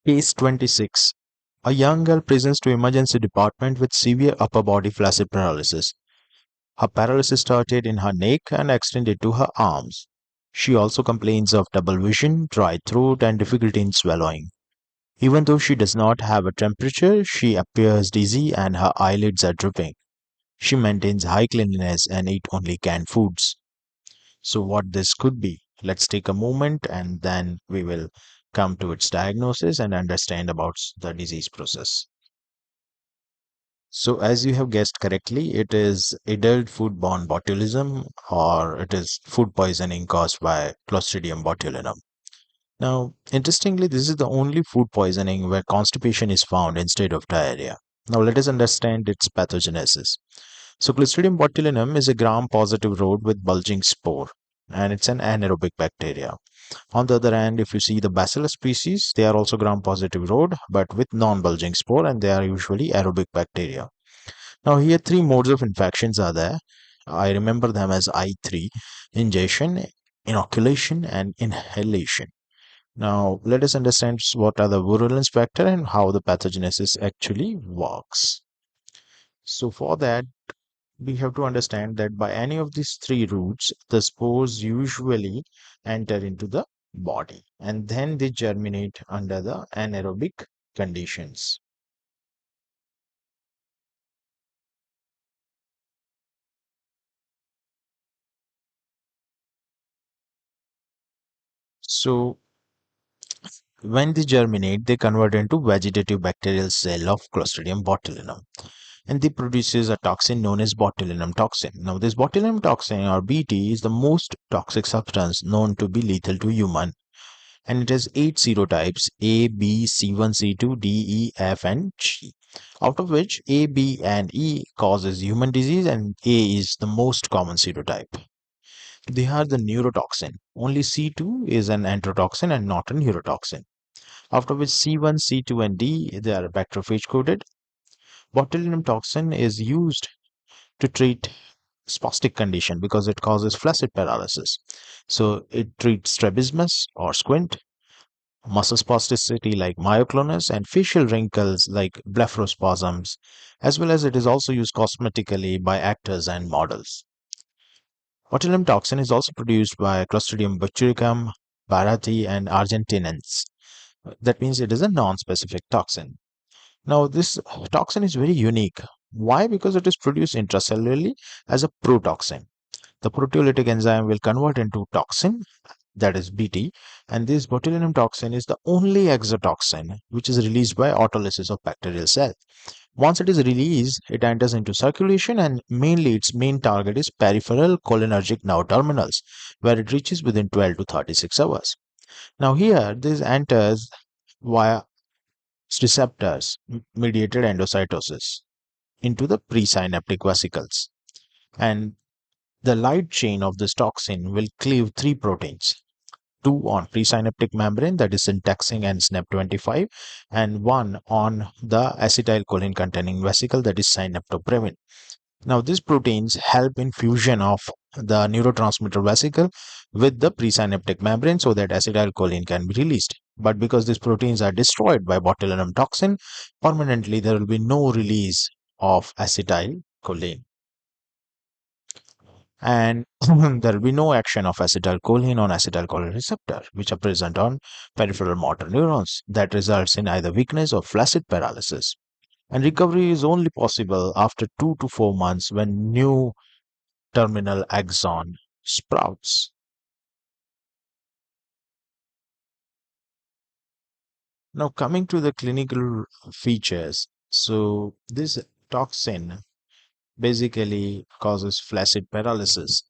Case 26. A young girl presents to emergency department with severe upper body flaccid paralysis. Her paralysis started in her neck and extended to her arms. She also complains of double vision, dry throat, and difficulty in swallowing. Even though she does not have a temperature, she appears dizzy and her eyelids are drooping. She maintains high cleanliness and eat only canned foods. So what this could be? Let's take a moment and then we will come to its diagnosis and understand about the disease process. So as you have guessed correctly, it is adult foodborne botulism or it is food poisoning caused by Clostridium botulinum. Now, interestingly, this is the only food poisoning where constipation is found instead of diarrhea. Now, let us understand its pathogenesis. So, Clostridium botulinum is a gram-positive rod with bulging spore, and it's an anaerobic bacteria. On the other hand, if you see the Bacillus species, they are also gram-positive rod, but with non-bulging spore, and they are usually aerobic bacteria. Now, here three modes of infections are there. I remember them as I3: ingestion, inoculation, and inhalation. Now, let us understand what are the virulence factor and how the pathogenesis actually works. So, for that, we have to understand that by any of these three routes, the spores usually enter into the body and then they germinate under the anaerobic conditions. So, when they germinate, they convert into vegetative bacterial cell of Clostridium botulinum and they produces a toxin known as botulinum toxin. Now, this botulinum toxin or BT is the most toxic substance known to be lethal to human, and it has 8 serotypes: A, B, C1, C2, D, E, F, and G. Out of which A, B, and E causes human disease, and A is the most common serotype. They are the neurotoxin. Only C2 is an enterotoxin and not a neurotoxin. After which C1, C2, and D they are bacteriophage coated. Botulinum toxin is used to treat spastic condition because it causes flaccid paralysis. So it treats strabismus or squint, muscle spasticity like myoclonus, and facial wrinkles like blepharospasms, as well as it is also used cosmetically by actors and models. Botulinum toxin is also produced by Clostridium botulicum, Bharati, and argentinens. That means it is a non-specific toxin. Now, this toxin is very unique. Why? Because it is produced intracellularly as a protoxin. The proteolytic enzyme will convert into toxin, that is BT, and this botulinum toxin is the only exotoxin which is released by autolysis of bacterial cell. Once it is released, it enters into circulation and mainly its main target is peripheral cholinergic nerve terminals, where it reaches within 12 to 36 hours. Now here, this enters via receptors mediated endocytosis into the presynaptic vesicles, and the light chain of this toxin will cleave three proteins: two on presynaptic membrane, that is syntaxing and SNAP25, and one on the acetylcholine containing vesicle, that is synaptoprevin. Now, these proteins help in fusion of the neurotransmitter vesicle with the presynaptic membrane so that acetylcholine can be released. But because these proteins are destroyed by botulinum toxin, permanently there will be no release of acetylcholine. And there will be no action of acetylcholine on acetylcholine receptor, which are present on peripheral motor neurons. That results in either weakness or flaccid paralysis. And recovery is only possible after 2 to 4 months when new terminal axon sprouts. Now, coming to the clinical features. So, this toxin basically causes flaccid paralysis,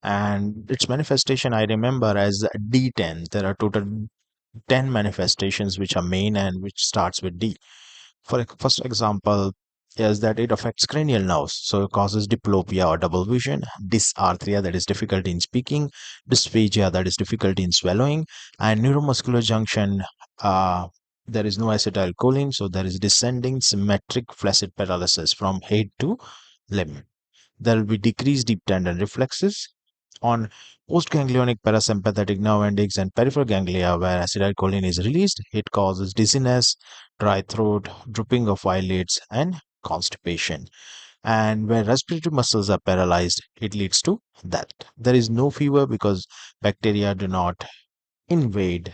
and its manifestation I remember as D10. There are total 10 manifestations which are main and which starts with D. For first example is that it affects cranial nerves, so it causes diplopia or double vision, dysarthria, that is difficulty in speaking, dysphagia, that is difficulty in swallowing, and neuromuscular junction. There is no acetylcholine, so there is descending symmetric flaccid paralysis from head to limb. There will be decreased deep tendon reflexes, on postganglionic parasympathetic nerve endings and peripheral ganglia where acetylcholine is released. It causes dizziness, dry throat, drooping of eyelids, and constipation. And where respiratory muscles are paralyzed, it leads to death. There is no fever because bacteria do not invade.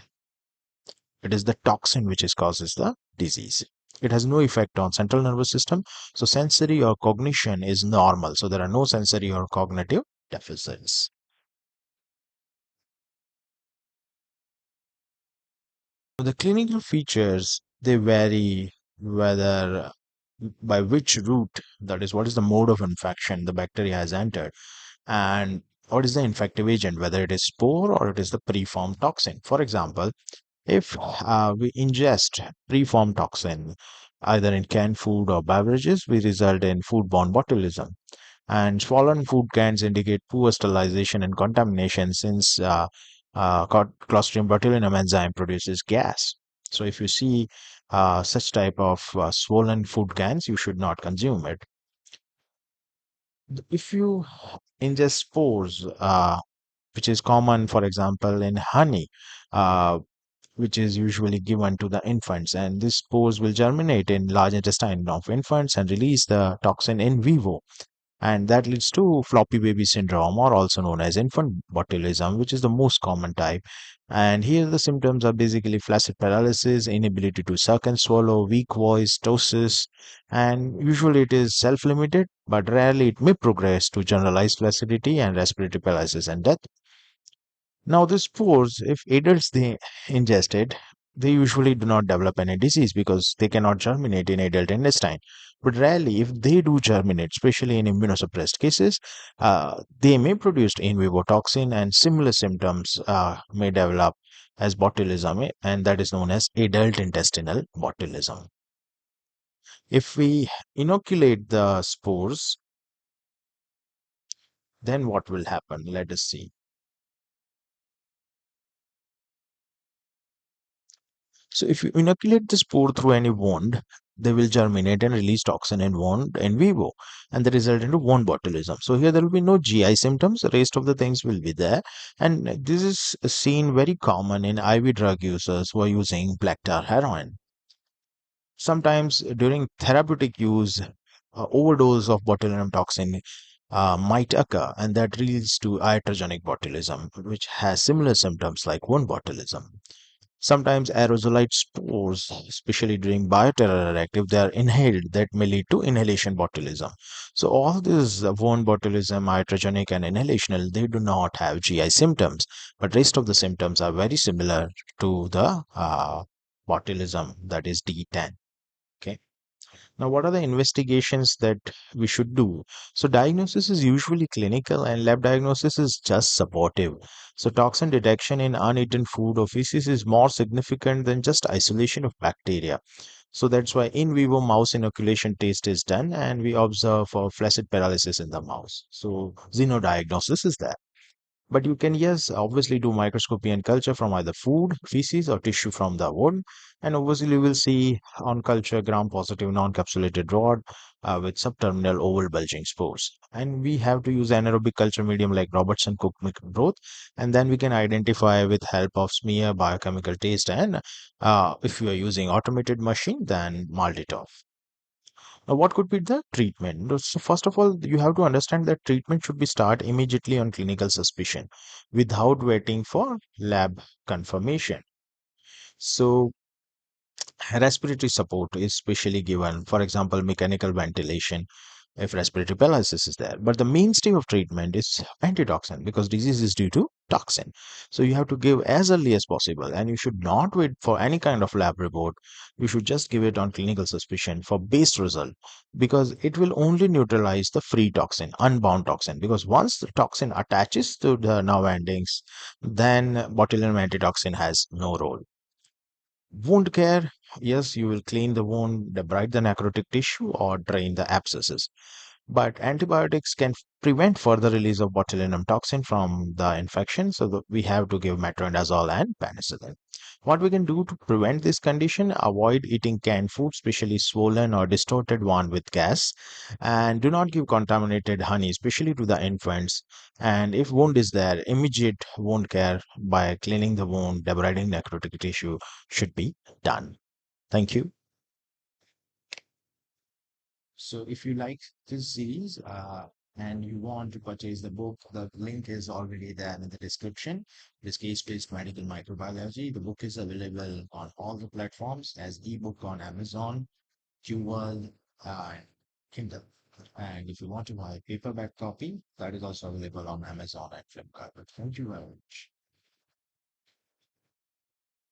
It is the toxin which is causes the disease. It has no effect on central nervous system, so sensory or cognition is normal. So there are no sensory or cognitive deficits. The clinical features they vary whether by which route, that is, what is the mode of infection the bacteria has entered, and what is the infective agent, whether it is spore or it is the preformed toxin. For example, if we ingest preformed toxin either in canned food or beverages, we result in foodborne botulism. And swollen food cans indicate poor sterilization and contamination since Clostridium botulinum enzyme produces gas. So if you see such type of swollen food cans, you should not consume it. If you ingest spores, which is common, for example, in honey, uh, which is usually given to the infants, and these spores will germinate in large intestine of infants and release the toxin in vivo, and that leads to floppy baby syndrome, or also known as infant botulism, which is the most common type. And here the symptoms are basically flaccid paralysis, inability to suck and swallow, weak voice, ptosis, and usually it is self-limited, but rarely it may progress to generalized flaccidity and respiratory paralysis and death. Now, the spores, if adults they ingest it, they usually do not develop any disease because they cannot germinate in adult intestine. But rarely, if they do germinate, especially in immunosuppressed cases, they may produce in vivo toxin, and similar symptoms may develop as botulism, and that is known as adult intestinal botulism. If we inoculate the spores, then what will happen? Let us see. So if you inoculate the spore through any wound, they will germinate and release toxin in wound in vivo, and the result into wound botulism. So here there will be no GI symptoms. The rest of the things will be there, and this is seen very common in IV drug users who are using black tar heroin. Sometimes during therapeutic use, overdose of botulinum toxin might occur, and that leads to iatrogenic botulism, which has similar symptoms like wound botulism. Sometimes aerosolite spores, especially during bioterror active, they are inhaled that may lead to inhalation botulism. So all these wound botulism, iatrogenic and inhalational, they do not have GI symptoms, but rest of the symptoms are very similar to the botulism, that is D10. Okay. Now, what are the investigations that we should do? So, diagnosis is usually clinical and lab diagnosis is just supportive. So, toxin detection in uneaten food or feces is more significant than just isolation of bacteria. So, that's why in vivo mouse inoculation test is done and we observe for flaccid paralysis in the mouse. So, xenodiagnosis is there. But you can, yes, obviously do microscopy and culture from either food, feces, or tissue from the wound. And obviously, you will see on culture gram-positive non-capsulated rod with subterminal oval bulging spores. And we have to use anaerobic culture medium like Robertson Cook broth. And then we can identify with help of smear, biochemical test, and if you are using automated machine, then MALDI-TOF. Now, what could be the treatment? So first of all, you have to understand that treatment should be start immediately on clinical suspicion without waiting for lab confirmation. So respiratory support is specially given, for example, mechanical ventilation if respiratory paralysis is there. But the mainstay of treatment is antitoxin because disease is due to toxin. So you have to give as early as possible and you should not wait for any kind of lab report. You should just give it on clinical suspicion for base result because it will only neutralize the free toxin, unbound toxin. Because once the toxin attaches to the nerve endings, then botulinum antitoxin has no role. Wound care, yes, you will clean the wound, debride the necrotic tissue, or drain the abscesses. But antibiotics can prevent further release of botulinum toxin from the infection, so that we have to give metronidazole and penicillin. What we can do to prevent this condition: avoid eating canned food, especially swollen or distorted one with gas, and do not give contaminated honey, especially to the infants. And if wound is there, immediate wound care by cleaning the wound, debriding necrotic tissue should be done. Thank you. So if you like this series and you want to purchase the book, the link is already there in the description. This case-based medical microbiology. The book is available on all the platforms as ebook on Amazon, QWorld, and Kindle. And if you want to buy a paperback copy, that is also available on Amazon and Flipkart. But thank you very much.